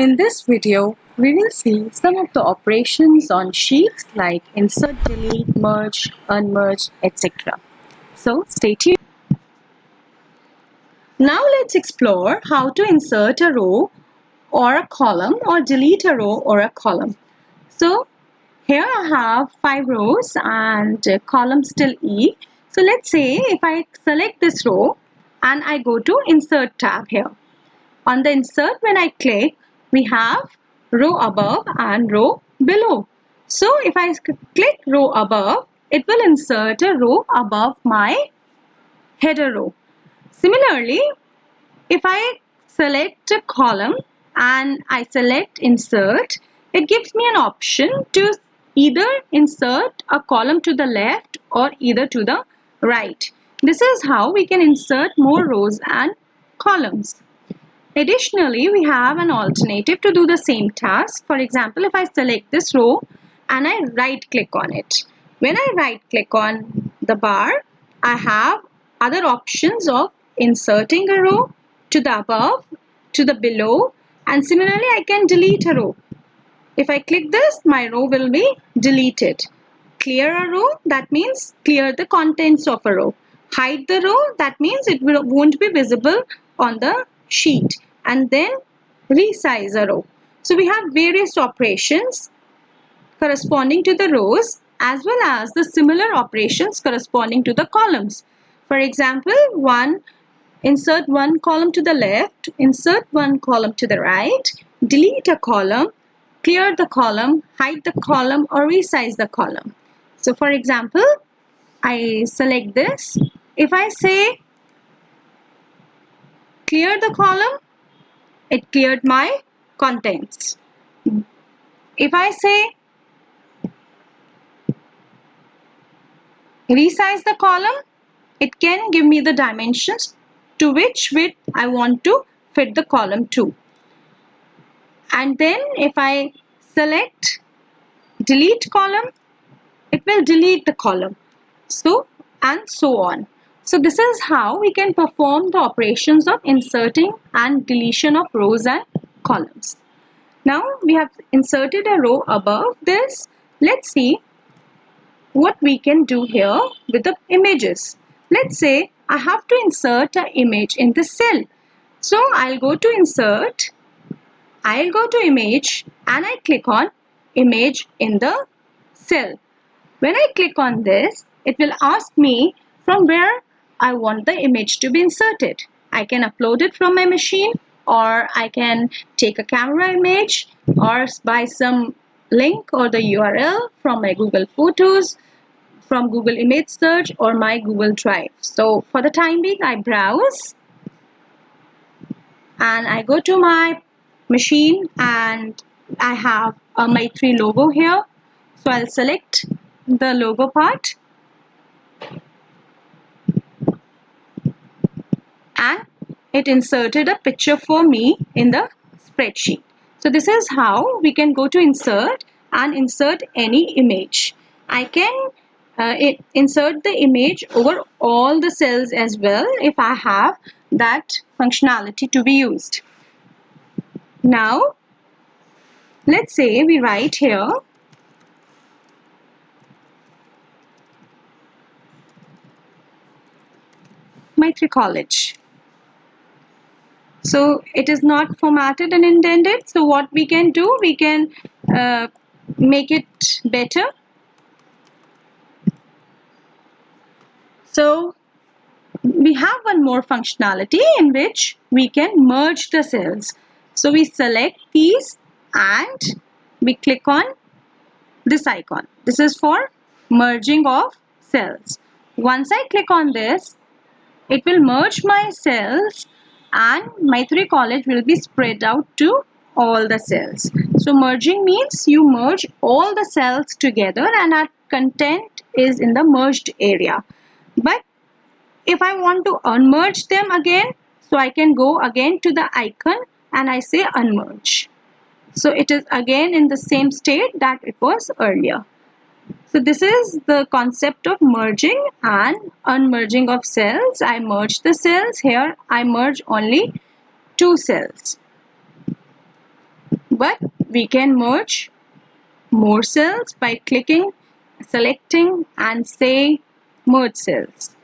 In this video, we will see some of the operations on sheets like insert, delete, merge, unmerge, etc. So stay tuned. Now let's explore how to insert a row or a column or delete a row or a column. So here I have 5 rows and columns till E. So let's say if I select this row and I go to insert tab here. On the insert, when I click, we have row above and row below. So if I click row above, it will insert a row above my header row. Similarly, if I select a column and I select insert, it gives me an option to either insert a column to the left or either to the right. This is how we can insert more rows and columns. Additionally, we have an alternative to do the same task. For example, if I select this row and I right click on it. When I right click on the bar, I have other options of inserting a row to the above, to the below, and similarly I can delete a row. If I click this, my row will be deleted. Clear a row, that means clear the contents of a row. Hide the row, that means it won't be visible on the sheet. And then resize a row. So we have various operations corresponding to the rows as well as the similar operations corresponding to the columns. For example, insert one column to the left, insert one column to the right, delete a column, clear the column, hide the column, or resize the column. So for example, I select this. If I say clear the column, it cleared my contents. If I say resize the column, it can give me the dimensions to which width I want to fit the column to. And then if I select delete column, it will delete the column. So and so on. So this is how we can perform the operations of inserting and deletion of rows and columns. Now we have inserted a row above this. Let's see what we can do here with the images. Let's say I have to insert an image in the cell. So I'll go to insert, I'll go to image and I click on image in the cell. When I click on this, it will ask me from where I want the image to be inserted. I can upload it from my machine, or I can take a camera image or buy some link or the URL from my Google Photos, from Google Image Search, or my Google Drive. So for the time being, I browse and I go to my machine and I have a Maitri logo here. So I'll select the logo part and it inserted a picture for me in the spreadsheet. So this is how we can go to insert and insert any image. I can insert the image over all the cells as well if I have that functionality to be used. Now let's say we write here Maitri College. So it is not formatted and indented. So what we can do, we can make it better. So we have one more functionality in which we can merge the cells. So we select these and we click on this icon. This is for merging of cells. Once I click on this, it will merge my cells and Maitri College will be spread out to all the cells. So merging means you merge all the cells together and our content is in the merged area. But if I want to unmerge them again, so I can go again to the icon and I say unmerge. So it is again in the same state that it was earlier. So this is the concept of merging and unmerging of cells. I merge the cells. Here I merge only 2 cells. but we can merge more cells by clicking, selecting and say merge cells.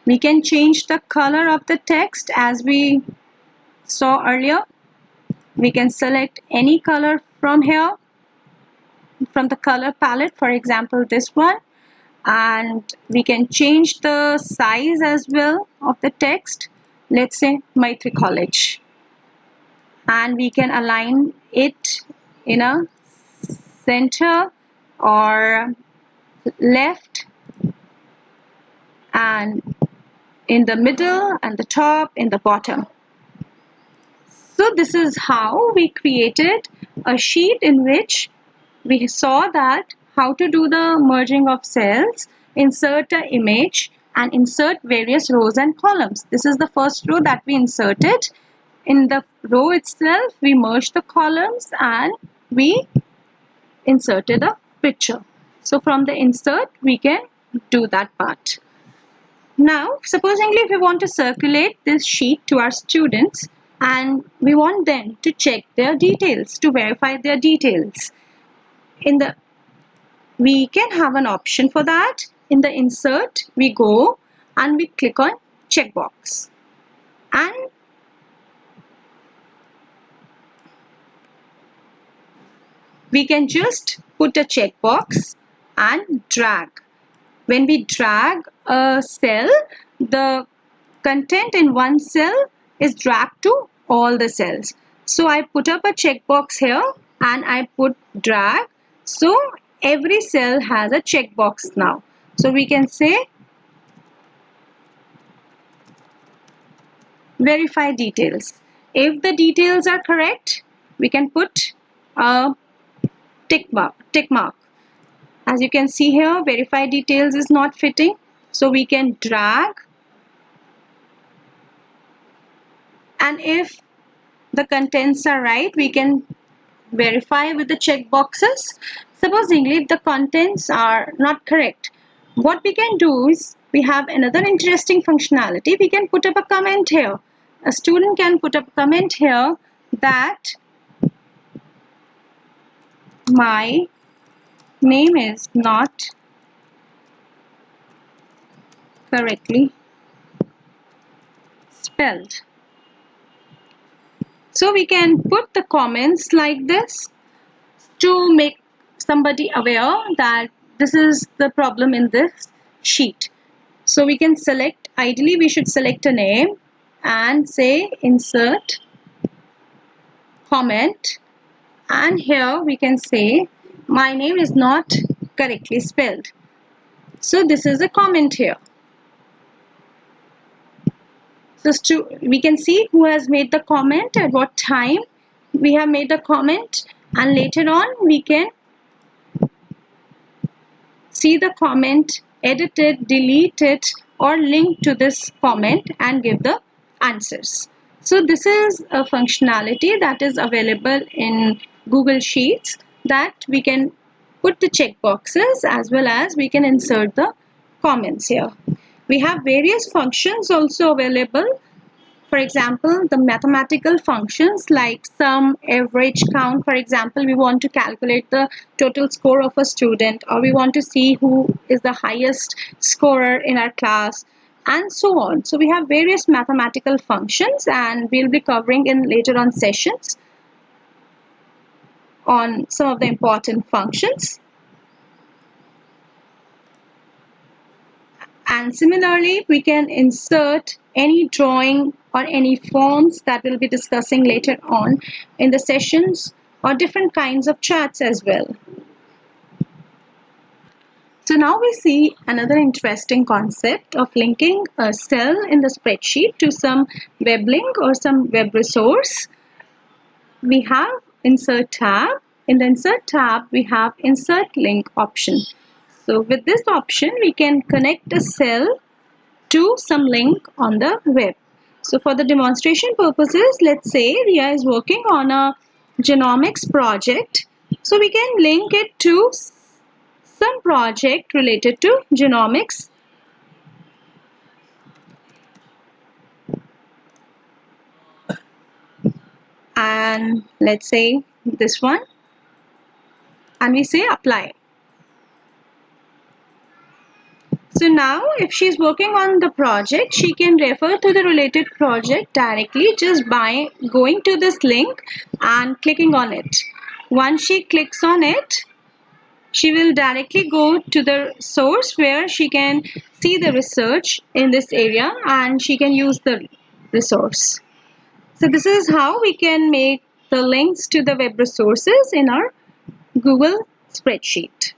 We can change the color of the text as we saw earlier. We can select any color from here, from the color palette, for example this one, and we can change the size as well of the text. Let's say Maitri College, and we can align it in a center or left and in the middle and the top, in the bottom. So this is how we created a sheet in which we saw that how to do the merging of cells, insert an image and insert various rows and columns. This is the first row that we inserted. In the row itself, we merged the columns and we inserted a picture. So from the insert, we can do that part. Now, supposingly if we want to circulate this sheet to our students and we want them to check their details, to verify their details, we can have an option for that. In the insert, we go and we click on checkbox, and we can just put a checkbox and drag. When we drag a cell, the content in one cell is dragged to all the cells. So I put up a checkbox here and I put drag. So every cell has a checkbox now. So we can say verify details. If the details are correct, we can put a tick mark. As you can see here, verify details is not fitting. So we can drag, and if the contents are right, we can verify with the check boxes. Supposingly if the contents are not correct, what we can do is we have another interesting functionality. We can put up a comment here. A student can put up a comment here that my name is not correctly spelled. So we can put the comments like this to make somebody aware that this is the problem in this sheet. So we can select, ideally we should select a name and say insert comment, and here we can say my name is not correctly spelled. So this is a comment here. So we can see who has made the comment, at what time we have made the comment, and later on we can see the comment, edit it, delete it, or link to this comment and give the answers. So this is a functionality that is available in Google Sheets, that we can put the checkboxes as well as we can insert the comments here. We have various functions also available. For example, the mathematical functions like sum, average, count. For example, we want to calculate the total score of a student, or we want to see who is the highest scorer in our class, and so on. So we have various mathematical functions, and we'll be covering in later on sessions on some of the important functions. And similarly, we can insert any drawing or any forms that we'll be discussing later on in the sessions, or different kinds of charts as well. So now we see another interesting concept of linking a cell in the spreadsheet to some web link or some web resource. We have insert tab. In the insert tab, we have insert link option. So with this option, we can connect a cell to some link on the web. So for the demonstration purposes, let's say Ria is working on a genomics project. So we can link it to some project related to genomics. and let's say this one, and we say apply. So now if she's working on the project, she can refer to the related project directly just by going to this link and clicking on it. Once she clicks on it, she will directly go to the source where she can see the research in this area and she can use the resource. So this is how we can make the links to the web resources in our Google spreadsheet.